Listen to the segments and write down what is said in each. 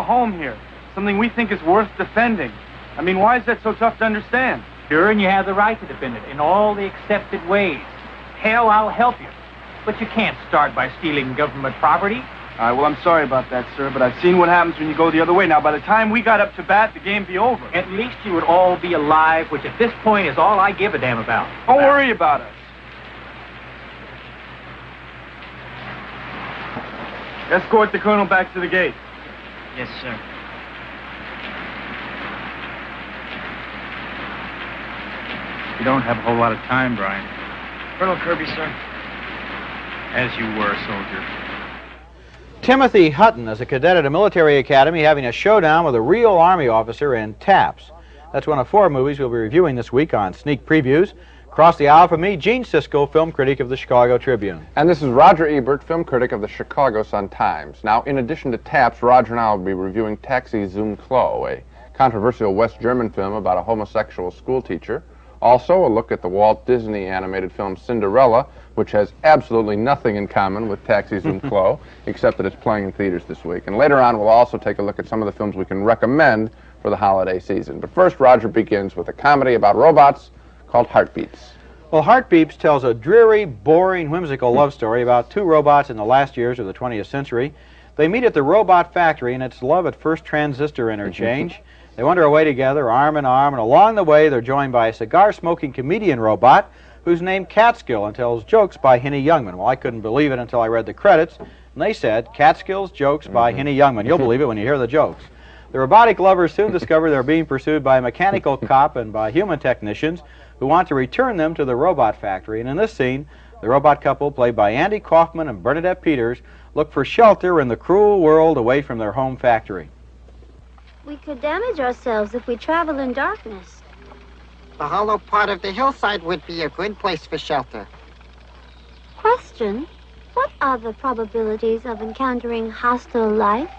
a home here, something we think is worth defending. I mean, why is that so tough to understand? Sure, and you have the right to defend it in all the accepted ways. Hell, I'll help you. But you can't start by stealing government property. All right, well, I'm sorry about that, sir, but I've seen what happens when you go the other way. Now, by the time we got up to bat, the game'd be over. At least you would all be alive, which at this point is all I give a damn about. Don't worry about us. Escort the colonel back to the gate. Yes, sir. You don't have a whole lot of time, Brian. Colonel Kirby, sir. As you were, soldier. Timothy Hutton is a cadet at a military academy having a showdown with a real Army officer in Taps. That's one of 4 movies we'll be reviewing this week on Sneak Previews. Across the aisle from me, Gene Siskel, film critic of the Chicago Tribune. And this is Roger Ebert, film critic of the Chicago Sun-Times. Now, in addition to Taps, Roger and I will be reviewing Taxi Zum Klo, a controversial West German film about a homosexual schoolteacher. Also, a look at the Walt Disney animated film Cinderella, which has absolutely nothing in common with Taxi Zum Klo, except that it's playing in theaters this week. And later on, we'll also take a look at some of the films we can recommend for the holiday season. But first, Roger begins with a comedy about robots called Heartbeeps. Well, Heartbeeps tells a dreary, boring, whimsical love story about 2 robots in the last years of the 20th century. They meet at the robot factory, and it's love at first transistor interchange. They wander away together, arm in arm, and along the way, they're joined by a cigar-smoking comedian robot who's named Catskill and tells jokes by Henny Youngman. Well, I couldn't believe it until I read the credits, and they said, Catskill's jokes by Henny Youngman. You'll believe it when you hear the jokes. The robotic lovers soon discover they're being pursued by a mechanical cop and by human technicians who want to return them to the robot factory. And in this scene, the robot couple, played by Andy Kaufman and Bernadette Peters, look for shelter in the cruel world away from their home factory. We could damage ourselves if we travel in darkness. The hollow part of the hillside would be a good place for shelter. Question, what are the probabilities of encountering hostile life?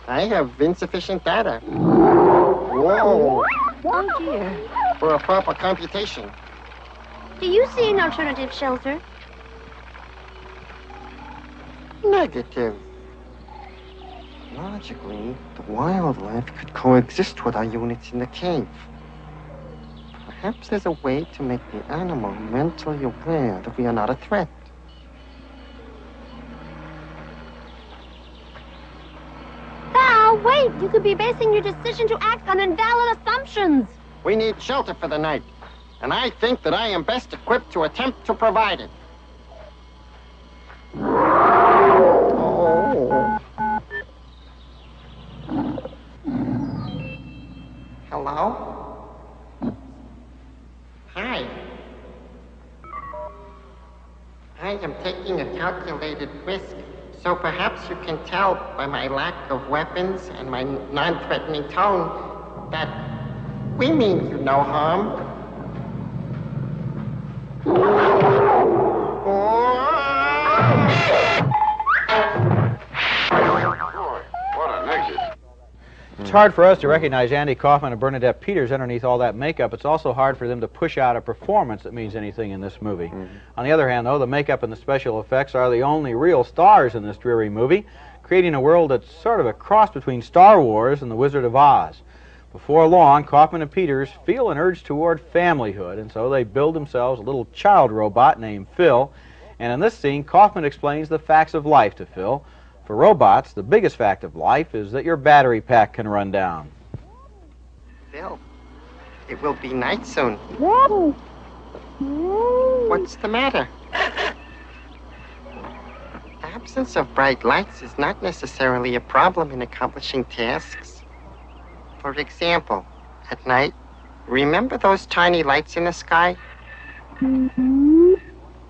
I have insufficient data. Whoa! Oh, dear. For a proper computation. Do you see an alternative shelter? Negative. Logically, the wildlife could coexist with our units in the cave. Perhaps there's a way to make the animal mentally aware that we are not a threat. Val, wait! You could be basing your decision to act on invalid assumptions. We need shelter for the night, and I think that I am best equipped to attempt to provide it. Oh. Hello? Hi. I am taking a calculated risk, so perhaps you can tell by my lack of weapons and my non-threatening tone that we mean you no harm. What an exit. It's hard for us to recognize Andy Kaufman and Bernadette Peters underneath all that makeup. It's also hard for them to push out a performance that means anything in this movie. On the other hand, though, the makeup and the special effects are the only real stars in this dreary movie, creating a world that's sort of a cross between Star Wars and The Wizard of Oz. Before long, Kaufman and Peters feel an urge toward familyhood, and so they build themselves a little child robot named Phil. And in this scene, Kaufman explains the facts of life to Phil. For robots, the biggest fact of life is that your battery pack can run down. Phil, it will be night soon. What's the matter? Absence of bright lights is not necessarily a problem in accomplishing tasks. For example, at night, remember those tiny lights in the sky?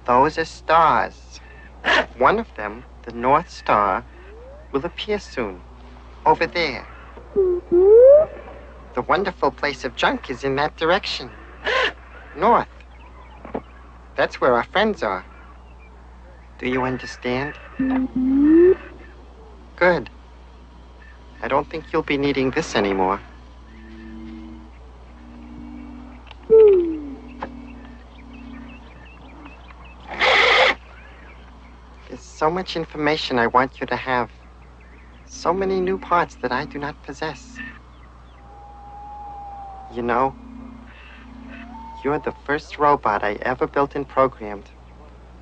Those are stars. One of them, the North Star, will appear soon, over there. The wonderful place of junk is in that direction. North. That's where our friends are. Do you understand? Good. I don't think you'll be needing this anymore. There's so much information I want you to have. So many new parts that I do not possess. You know, you're the first robot I ever built and programmed.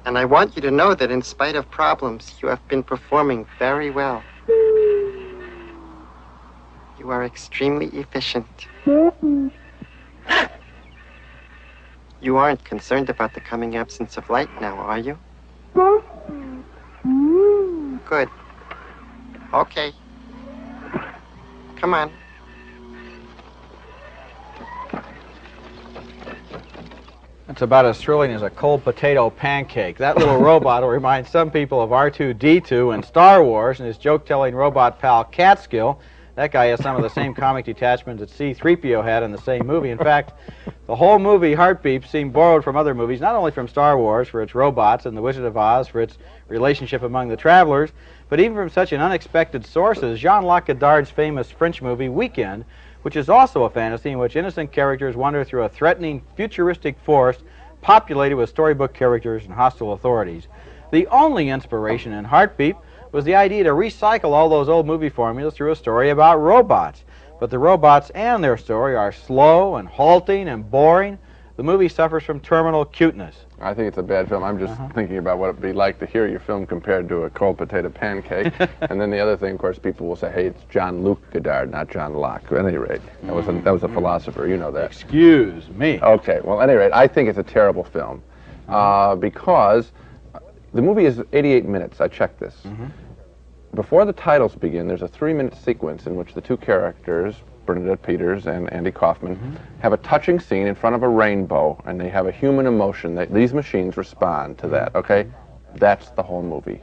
And I want you to know that in spite of problems, you have been performing very well. You are extremely efficient. You aren't concerned about the coming absence of light now, are you? Good. Okay. Come on. It's about as thrilling as a cold potato pancake. That little robot will remind some people of R2-D2 in Star Wars and his joke-telling robot pal Catskill. That guy has some of the same comic detachments that C-3PO had in the same movie. In fact, the whole movie, Heartbeeps, seemed borrowed from other movies, not only from Star Wars for its robots and The Wizard of Oz for its relationship among the travelers, but even from such an unexpected source as Jean-Luc Godard's famous French movie, Weekend, which is also a fantasy in which innocent characters wander through a threatening, futuristic forest populated with storybook characters and hostile authorities. The only inspiration in Heartbeat was the idea to recycle all those old movie formulas through a story about robots. But the robots and their story are slow and halting and boring. The movie suffers from terminal cuteness. I think it's a bad film. I'm just thinking about what it'd be like to hear your film compared to a cold potato pancake. And then the other thing, of course, people will say, hey, it's Jean-Luc Godard, not John Locke. At any rate, that was a philosopher. You know that. Excuse me. Okay, well, at any rate, I think it's a terrible film because the movie is 88 minutes. I checked this. Before the titles begin, there's a 3-minute sequence in which the two characters, Bernadette Peters and Andy Kaufman, have a touching scene in front of a rainbow, and they have a human emotion. These machines respond to that, okay? That's the whole movie.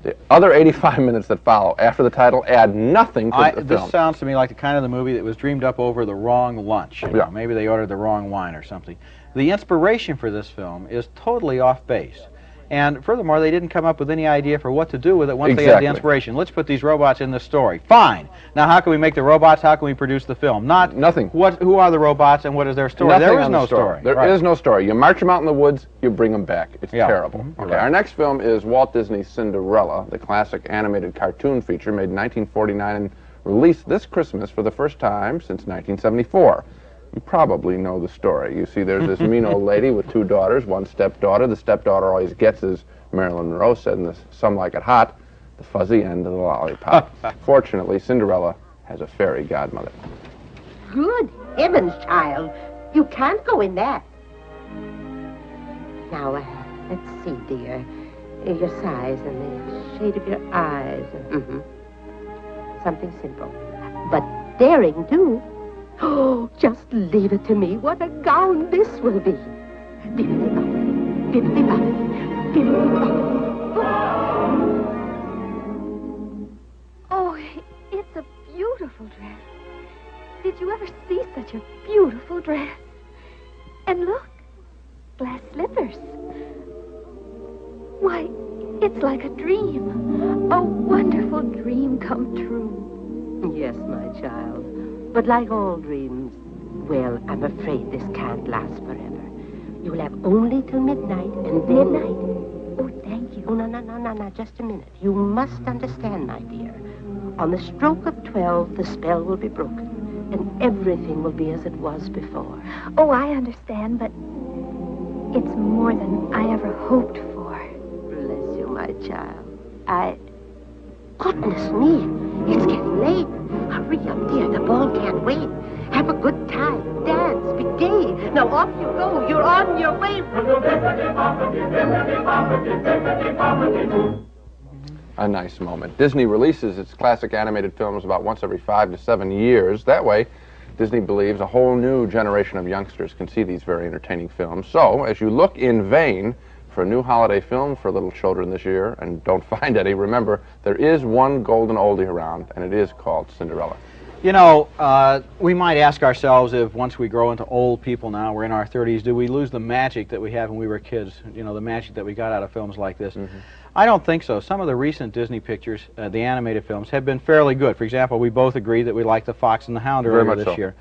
The other 85 minutes that follow after the title add nothing to the film. This sounds to me like the kind of the movie that was dreamed up over the wrong lunch. You know, maybe they ordered the wrong wine or something. The inspiration for this film is totally off base. And furthermore, they didn't come up with any idea for what to do with it once they had the inspiration. Let's put these robots in the story. Fine. Now, how can we make the robots? How can we produce the film? Nothing. Who are the robots and what is their story? There is no story. There is no story. You march them out in the woods, you bring them back. It's terrible. Okay. Our next film is Walt Disney's Cinderella, the classic animated cartoon feature made in 1949 and released this Christmas for the first time since 1974. You probably know the story. You see, there's this mean old lady with 2 daughters, one stepdaughter. The stepdaughter always gets, as Marilyn Monroe said in Some Like It Hot, the fuzzy end of the lollipop. Fortunately, Cinderella has a fairy godmother. Good heavens, child. You can't go in that. Now, let's see, dear. Your size and the shade of your eyes. Something simple. But daring, too. Oh, just leave it to me. What a gown this will be. Bibbidi-bobbidi, bibbidi-bobbidi, bibbidi-bobbidi. Oh, it's a beautiful dress. Did you ever see such a beautiful dress? And look, glass slippers. Why, it's like a dream. A wonderful dream come true. Yes, my child. But like all dreams, well, I'm afraid this can't last forever. You'll have only till midnight, and then... Midnight? Oh, thank you. Oh, no, just a minute. You must understand, my dear. On the stroke of 12, the spell will be broken, and everything will be as it was before. Oh, I understand, but it's more than I ever hoped for. Bless you, my child. Goodness me, it's getting late. Hurry up, dear. The ball can't wait. Have a good time. Dance. Be gay. Now off you go. You're on your way. A nice moment. Disney releases its classic animated films about once every 5 to 7 years. That way, Disney believes a whole new generation of youngsters can see these very entertaining films. So, as you look in vain for a new holiday film for little children this year and don't find any, remember, there is one golden oldie around, and it is called Cinderella. You know, we might ask ourselves if once we grow into old people now, we're in our 30s, do we lose the magic that we had when we were kids, you know, the magic that we got out of films like this? I don't think so. Some of the recent Disney pictures, the animated films, have been fairly good. For example, we both agree that we like The Fox and the Hound earlier this year.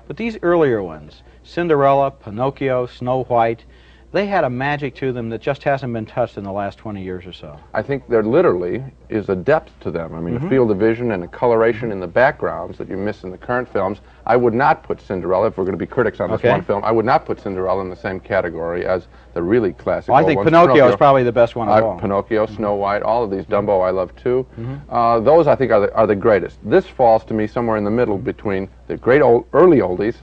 But these earlier ones, Cinderella, Pinocchio, Snow White, they had a magic to them that just hasn't been touched in the last 20 years or so. I think there literally is a depth to them. I mean, the field of vision and the coloration in the backgrounds that you miss in the current films. I would not put Cinderella, if we're going to be critics on this one film, I would not put Cinderella in the same category as the really classic I think ones. Pinocchio is probably the best one of all. Pinocchio, Snow White, all of these. Dumbo I love too. Those I think are the greatest. This falls to me somewhere in the middle between the great early oldies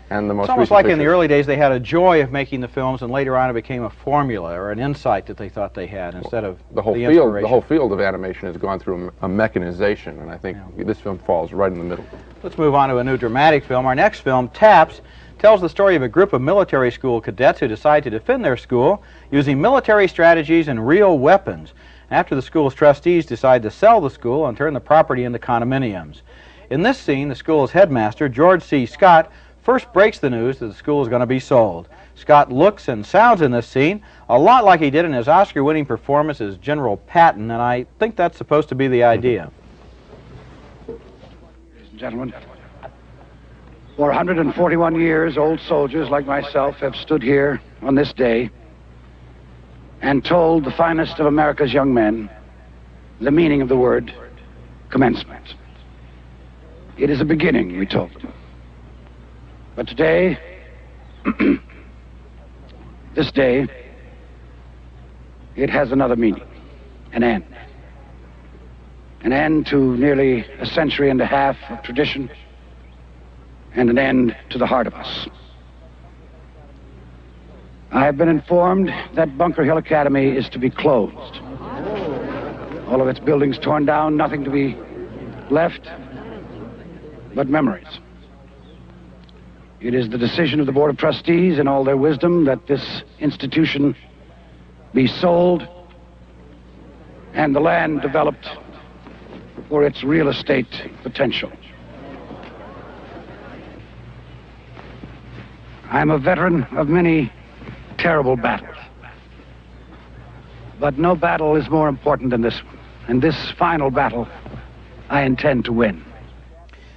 and the most It's almost recent like in pictures. the early days they had a joy of making the films, and later on it became a formula or an insight that they thought they had instead of the whole field of animation has gone through a mechanization, and I think this film falls right in the middle. Let's move on to a new dramatic film. Our next film, Taps, tells the story of a group of military school cadets who decide to defend their school using military strategies and real weapons. After the school's trustees decide to sell the school and turn the property into condominiums. In this scene, the school's headmaster, George C. Scott, first breaks the news that the school is going to be sold. Scott looks and sounds in this scene a lot like he did in his Oscar-winning performance as General Patton, and I think that's supposed to be the idea. Ladies and gentlemen, for 141 years, old soldiers like myself have stood here on this day and told the finest of America's young men the meaning of the word commencement. It is a beginning, we told them. But today, this day, it has another meaning, an end. An end to nearly a century and a half of tradition, and an end to the heart of us. I have been informed that Bunker Hill Academy is to be closed. All of its buildings torn down, nothing to be left but memories. It is the decision of the Board of Trustees in all their wisdom that this institution be sold and the land developed for its real estate potential. I am a veteran of many terrible battles, but no battle is more important than this one. And this final battle, I intend to win.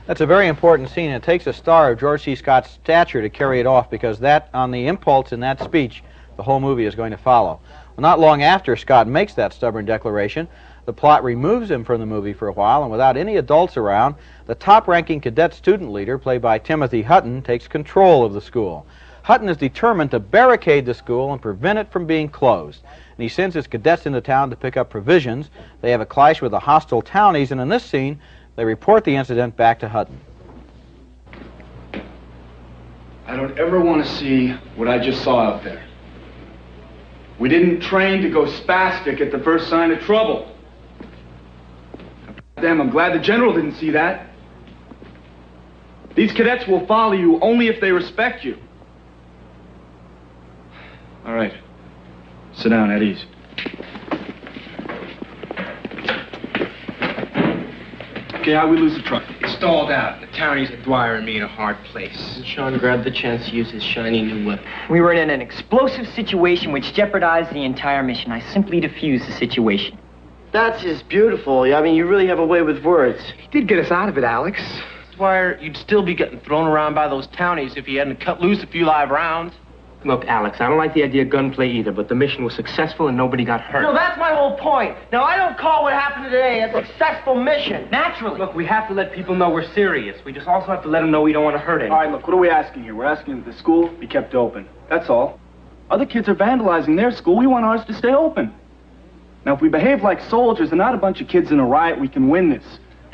That's a very important scene. It takes a star of George C. Scott's stature to carry it off, because that, on the impulse in that speech, the whole movie is going to follow. Well, not long after Scott makes that stubborn declaration, the plot removes him from the movie for a while, and without any adults around, the top-ranking cadet student leader, played by Timothy Hutton, takes control of the school. Hutton is determined to barricade the school and prevent it from being closed. And he sends his cadets into town to pick up provisions. They have a clash with the hostile townies, and in this scene, they report the incident back to Hutton. I don't ever want to see what I just saw out there. We didn't train to go spastic at the first sign of trouble. Damn, I'm glad the general didn't see that. These cadets will follow you only if they respect you. All right. Sit down at ease. Okay, how'd we lose the truck? It stalled out. The townies had Dwyer and me in a hard place. Sean grabbed the chance to use his shiny new weapon. We were in an explosive situation which jeopardized the entire mission. I simply defused the situation. That's just beautiful. I mean, you really have a way with words. He did get us out of it, Alex. Dwyer, you'd still be getting thrown around by those townies if you hadn't cut loose a few live rounds. Look, Alex, I don't like the idea of gunplay either, but the mission was successful and nobody got hurt. No, that's my whole point. Now, I don't call what happened today a successful mission. Naturally. Look, we have to let people know we're serious. We just also have to let them know we don't want to hurt anyone. All right, look, what are we asking here? We're asking that the school be kept open. That's all. Other kids are vandalizing their school. We want ours to stay open. Now, if we behave like soldiers and not a bunch of kids in a riot, we can win this.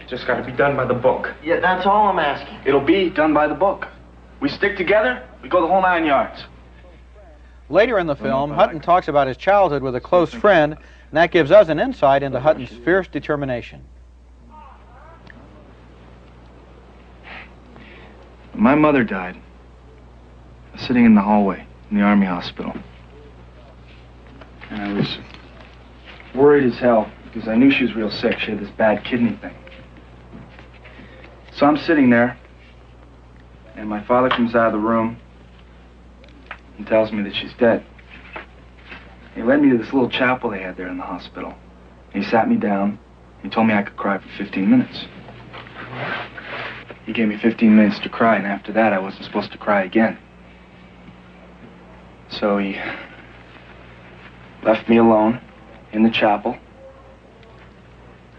Just got to be done by the book. Yeah, that's all I'm asking. It'll be done by the book. We stick together, we go the whole 9 yards. Later in the film, Hutton talks about his childhood with a close friend, and that gives us an insight into Hutton's fierce determination. When my mother died, I was sitting in the hallway in the Army hospital. And I was worried as hell because I knew she was real sick. She had this bad kidney thing. So I'm sitting there, and my father comes out of the room and tells me that she's dead. He led me to this little chapel they had there in the hospital. He sat me down. He told me I could cry for 15 minutes. He gave me 15 minutes to cry, and after that, I wasn't supposed to cry again. So he left me alone in the chapel,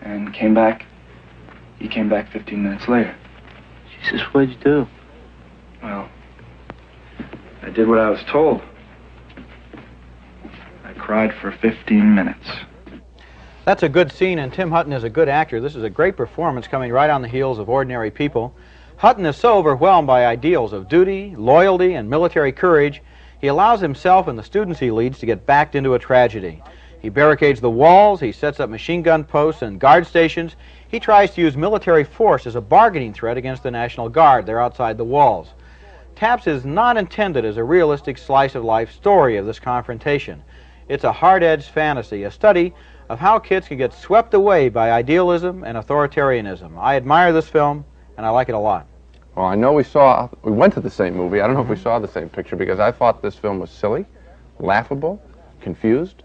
and came back. He came back 15 minutes later. Jesus, what'd you do? Well, I did what I was told. I cried for 15 minutes. That's a good scene, and Tim Hutton is a good actor. This is a great performance coming right on the heels of Ordinary People. Hutton is so overwhelmed by ideals of duty, loyalty, and military courage, he allows himself and the students he leads to get backed into a tragedy. He barricades the walls, he sets up machine gun posts and guard stations. He tries to use military force as a bargaining threat against the National Guard. They're outside the walls. Taps is not intended as a realistic slice-of-life story of this confrontation. It's a hard-edged fantasy, a study of how kids can get swept away by idealism and authoritarianism. I admire this film, and I like it a lot. Well, I know we went to the same movie. I don't know if we saw the same picture, because I thought this film was silly, laughable, confused.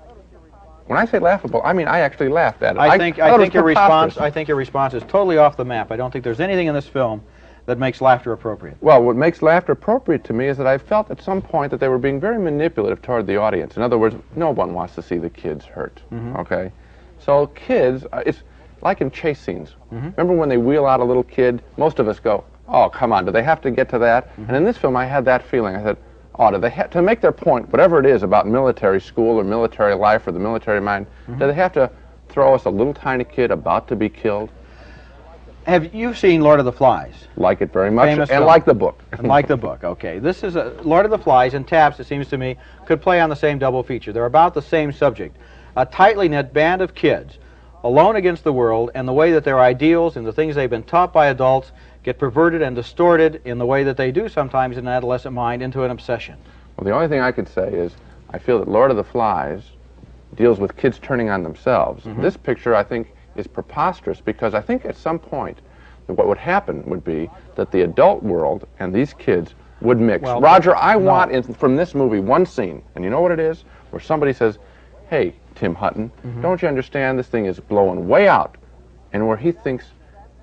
When I say laughable, I mean I actually laughed at it. I think your response is totally off the map. I don't think there's anything in this film that makes laughter appropriate. Well, what makes laughter appropriate to me is that I felt at some point that they were being very manipulative toward the audience. In other words, no one wants to see the kids hurt, okay? So kids, it's like in chase scenes. Remember when they wheel out a little kid? Most of us go, oh, come on, do they have to get to that? And in this film, I had that feeling. I said, oh, do they have to make their point, whatever it is about military school or military life or the military mind, do they have to throw us a little tiny kid about to be killed? Have you seen Lord of the Flies? Like it very much, Famous and film. like the book. And like the book, okay. This is Lord of the Flies and Taps, it seems to me, could play on the same double feature. They're about the same subject. A tightly knit band of kids, alone against the world, and the way that their ideals and the things they've been taught by adults get perverted and distorted in the way that they do sometimes in an adolescent mind into an obsession. Well, the only thing I could say is I feel that Lord of the Flies deals with kids turning on themselves. This picture, I think, is preposterous, because I think at some point what would happen would be that the adult world and these kids would mix. Well, Roger, I want from this movie one scene, and you know what it is? Where somebody says, hey, Tim Hutton, don't you understand this thing is blowing way out? And where he thinks,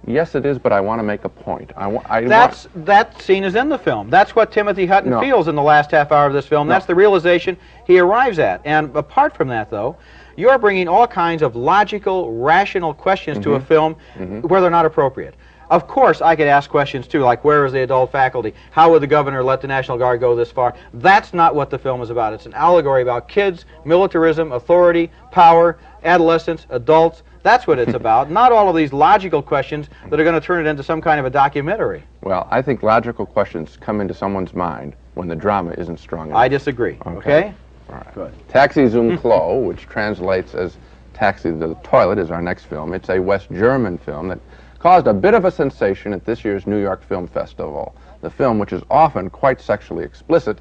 yes, it is, but I want to make a point. That scene is in the film. That's what Timothy Hutton feels in the last half hour of this film. That's the realization he arrives at. And apart from that, though, you're bringing all kinds of logical, rational questions to a film where they're not appropriate. Of course, I could ask questions, too, like where is the adult faculty? How would the governor let the National Guard go this far? That's not what the film is about. It's an allegory about kids, militarism, authority, power, adolescents, adults. That's what it's about, not all of these logical questions that are going to turn it into some kind of a documentary. Well, I think logical questions come into someone's mind when the drama isn't strong enough. I disagree. Okay? All right. Good. Taxi Zum Klo, which translates as Taxi to the Toilet, is our next film. It's a West German film that caused a bit of a sensation at this year's New York Film Festival. The film, which is often quite sexually explicit,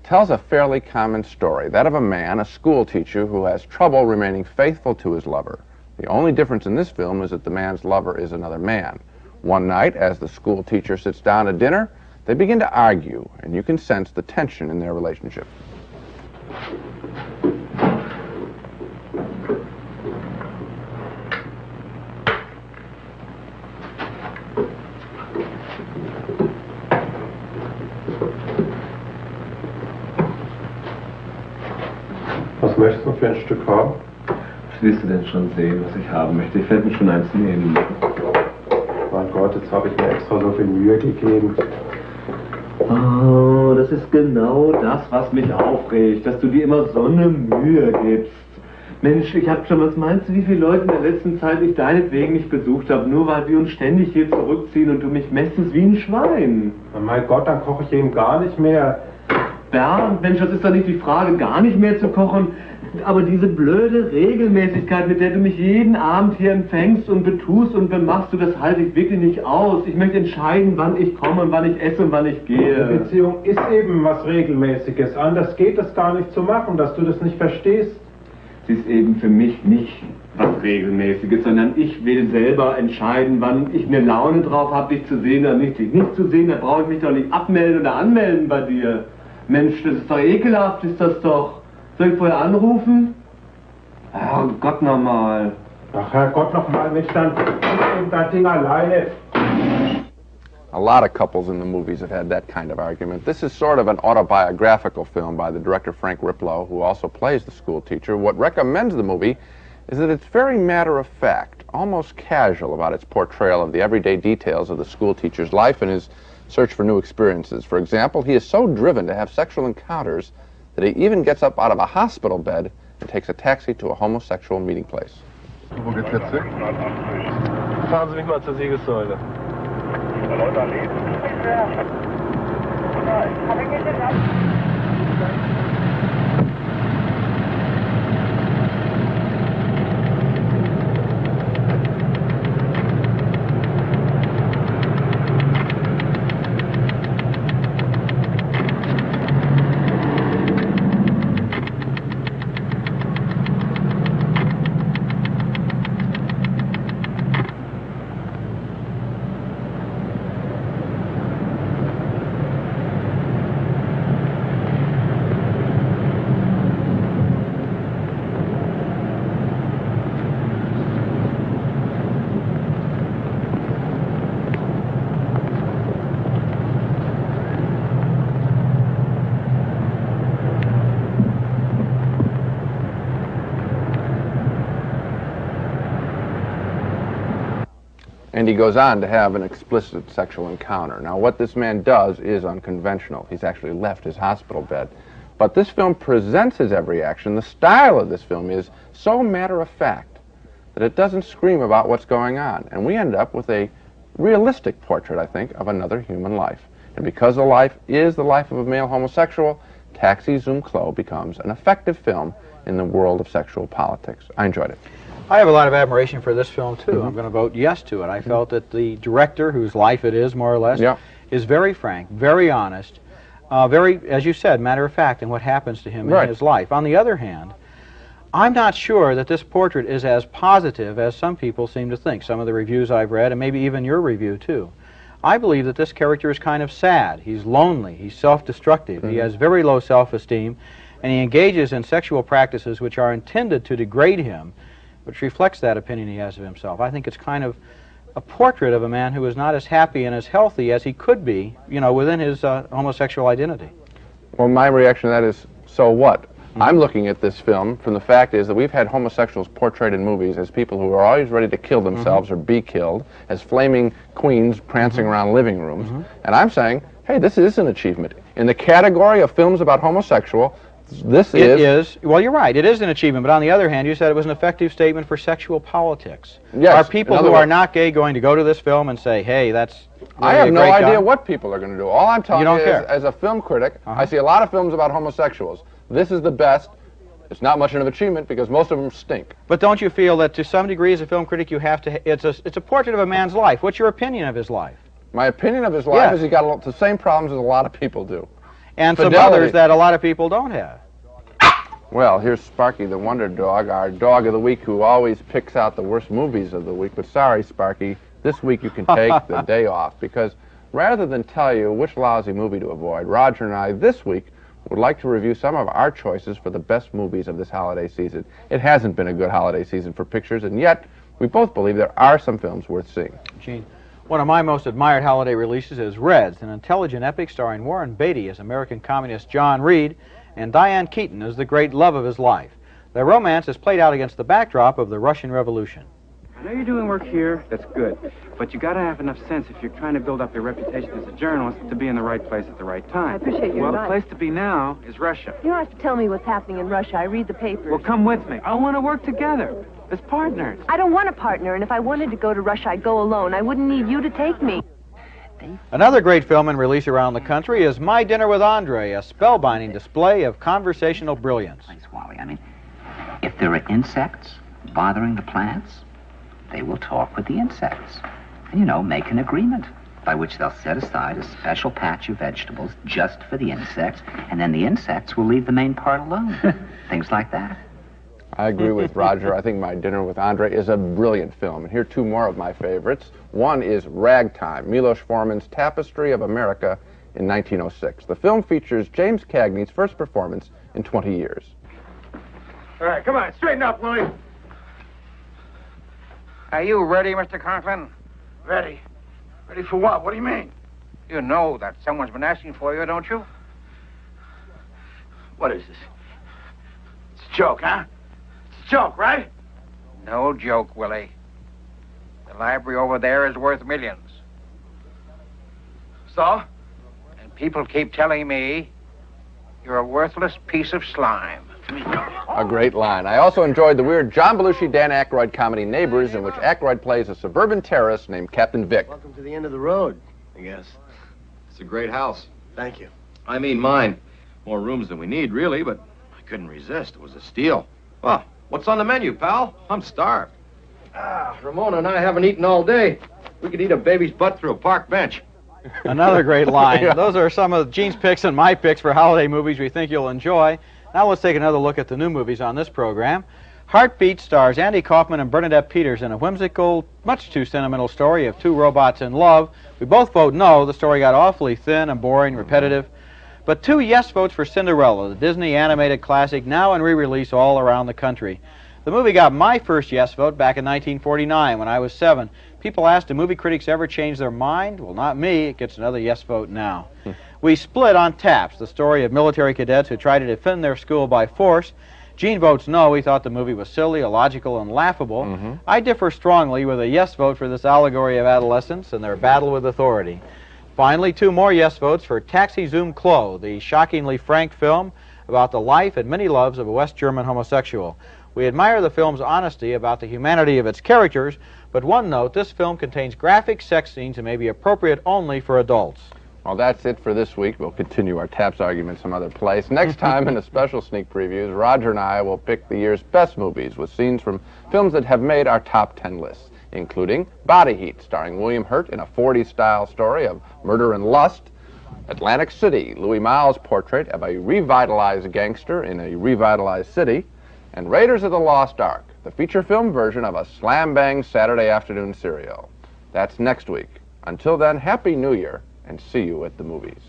tells a fairly common story, that of a man, a school teacher, who has trouble remaining faithful to his lover. The only difference in this film is that the man's lover is another man. One night, as the school teacher sits down at dinner, they begin to argue, and you can sense the tension in their relationship. Was möchtest du für ein Stück haben? Was willst du denn schon sehen, was ich haben möchte? Ich fällt mir schon eins nehmen. Mein Gott, jetzt habe ich mir extra so viel Mühe gegeben. Oh, das ist genau das, was mich aufregt, dass du dir immer so eine Mühe gibst. Mensch, ich hab schon, was meinst du, wie viele Leute in der letzten Zeit ich deinetwegen nicht besucht habe, nur weil wir uns ständig hier zurückziehen und du mich mästest wie ein Schwein? Na, mein Gott, dann koche ich eben gar nicht mehr. Bernd, Mensch, das ist doch nicht die Frage, gar nicht mehr zu kochen, aber diese blöde Regelmäßigkeit, mit der du mich jeden Abend hier empfängst und betust und bemachst, das halte ich wirklich nicht aus. Ich möchte entscheiden, wann ich komme und wann ich esse und wann ich gehe. Die Beziehung ist eben was Regelmäßiges. Anders geht es gar nicht zu machen, dass du das nicht verstehst. Sie ist eben für mich nicht was Regelmäßiges, sondern ich will selber entscheiden, wann ich eine Laune drauf habe, dich zu sehen oder nicht. Dich nicht zu sehen, da brauche ich mich doch nicht abmelden oder anmelden bei dir. Mensch, das ist doch ekelhaft, ist das doch. Soll ich vorher anrufen? Oh Gott nochmal. Ach Herrgott nochmal, Mensch, dann eben dein Ding alleine. A lot of couples in the movies have had that kind of argument. This is sort of an autobiographical film by the director Frank Riplow, who also plays the school teacher. What recommends the movie is that it's very matter-of-fact, almost casual about its portrayal of the everyday details of the school teacher's life and his search for new experiences. For example, he is so driven to have sexual encounters that he even gets up out of a hospital bed and takes a taxi to a homosexual meeting place. Wo geht's jetzt hin? Fahren Sie mich mal zur Siegessäule. And he goes on to have an explicit sexual encounter. Now, what this man does is unconventional. He's actually left his hospital bed. But this film presents his every action. The style of this film is so matter-of-fact that it doesn't scream about what's going on. And we end up with a realistic portrait, I think, of another human life. And because the life is the life of a male homosexual, Taxi Zum Klo becomes an effective film in the world of sexual politics. I enjoyed it. I have a lot of admiration for this film, too. I'm going to vote yes to it. I felt that the director, whose life it is, more or less, is very frank, very honest, very, as you said, matter-of-fact in what happens to him in his life. On the other hand, I'm not sure that this portrait is as positive as some people seem to think, some of the reviews I've read, and maybe even your review, too. I believe that this character is kind of sad. He's lonely. He's self-destructive. He has very low self-esteem, and he engages in sexual practices which are intended to degrade him, which reflects that opinion he has of himself. I think it's kind of a portrait of a man who is not as happy and as healthy as he could be, you know, within his homosexual identity. Well, my reaction to that is, so what? I'm looking at this film from the fact is that we've had homosexuals portrayed in movies as people who are always ready to kill themselves or be killed, as flaming queens prancing around living rooms. And I'm saying, hey, this is an achievement. In the category of films about homosexual, this is... Well, you're right. It is an achievement. But on the other hand, you said it was an effective statement for sexual politics. Yes. Are people who are not gay going to go to this film and say, hey, that's... I have no idea what people are going to do. All I'm telling you is, care. as a film critic, I see a lot of films about homosexuals. This is the best. It's not much of an achievement because most of them stink. But don't you feel that to some degree as a film critic you have to... It's a portrait of a man's life. What's your opinion of his life? My opinion of his life is he got the same problems as a lot of people do. And some others that a lot of people don't have. Well, here's Sparky the Wonder Dog, our dog of the week who always picks out the worst movies of the week. But sorry, Sparky, this week you can take the day off because rather than tell you which lousy movie to avoid, Roger and I this week would like to review some of our choices for the best movies of this holiday season. It hasn't been a good holiday season for pictures, and yet we both believe there are some films worth seeing. Gene, one of my most admired holiday releases is Reds, an intelligent epic starring Warren Beatty as American communist John Reed and Diane Keaton as the great love of his life. Their romance is played out against the backdrop of the Russian Revolution. I know you're doing work here, that's good, but you gotta have enough sense if you're trying to build up your reputation as a journalist to be in the right place at the right time. I appreciate your advice. The place to be now is Russia. You don't have to tell me what's happening in Russia. I read the papers. Well, come with me. I want to work together as partners. I don't want a partner, and if I wanted to go to Russia, I'd go alone. I wouldn't need you to take me. Another great film in release around the country is My Dinner with Andre, a spellbinding display of conversational brilliance. Wally, I mean, if there are insects bothering the plants, they will talk with the insects and, you know, make an agreement by which they'll set aside a special patch of vegetables just for the insects, and then the insects will leave the main part alone. Things like that. I agree with Roger. I think My Dinner with Andre is a brilliant film. And here are two more of my favorites. One is Ragtime, Milos Forman's Tapestry of America in 1906. The film features James Cagney's first performance in 20 years. All right, come on, straighten up, Louie. Are you ready, Mr. Conklin? Ready? Ready for what? What do you mean? You know that someone's been asking for you, don't you? What is this? It's a joke, huh? It's a joke, right? No joke, Willie. The library over there is worth millions. So? And people keep telling me you're a worthless piece of slime. A great line. I also enjoyed the weird John Belushi, Dan Aykroyd comedy Neighbors, in which Aykroyd plays a suburban terrorist named Captain Vic. Welcome to the end of the road, I guess. It's a great house. Thank you. I mean mine. More rooms than we need, really, but I couldn't resist. It was a steal. Well, what's on the menu, pal? I'm starved. Ramona and I haven't eaten all day. We could eat a baby's butt through a park bench. Another great line. Yeah. Those are some of Gene's picks and my picks for holiday movies we think you'll enjoy. Now let's take another look at the new movies on this program. Heartbeeps stars Andy Kaufman and Bernadette Peters in a whimsical, much too sentimental story of two robots in love. We both vote no. The story got awfully thin and boring, repetitive. But 2 yes votes for Cinderella, the Disney animated classic, now in re-release all around the country. The movie got my first yes vote back in 1949 when I was 7. People asked, do movie critics ever change their mind? Well, not me. It gets another yes vote now. We split on Taps, the story of military cadets who try to defend their school by force. Gene votes no. He thought the movie was silly, illogical, and laughable. I differ strongly with a yes vote for this allegory of adolescence and their battle with authority. Finally, 2 more yes votes for Taxi Zum Klo, the shockingly frank film about the life and many loves of a West German homosexual. We admire the film's honesty about the humanity of its characters, but one note, this film contains graphic sex scenes and may be appropriate only for adults. Well, that's it for this week. We'll continue our Taps argument some other place. Next time, in a special sneak previews, Roger and I will pick the year's best movies with scenes from films that have made our top 10 lists, including Body Heat, starring William Hurt in a 40s-style story of murder and lust, Atlantic City, Louis Malle's portrait of a revitalized gangster in a revitalized city, and Raiders of the Lost Ark, the feature film version of a slam-bang Saturday afternoon serial. That's next week. Until then, Happy New Year, and see you at the movies.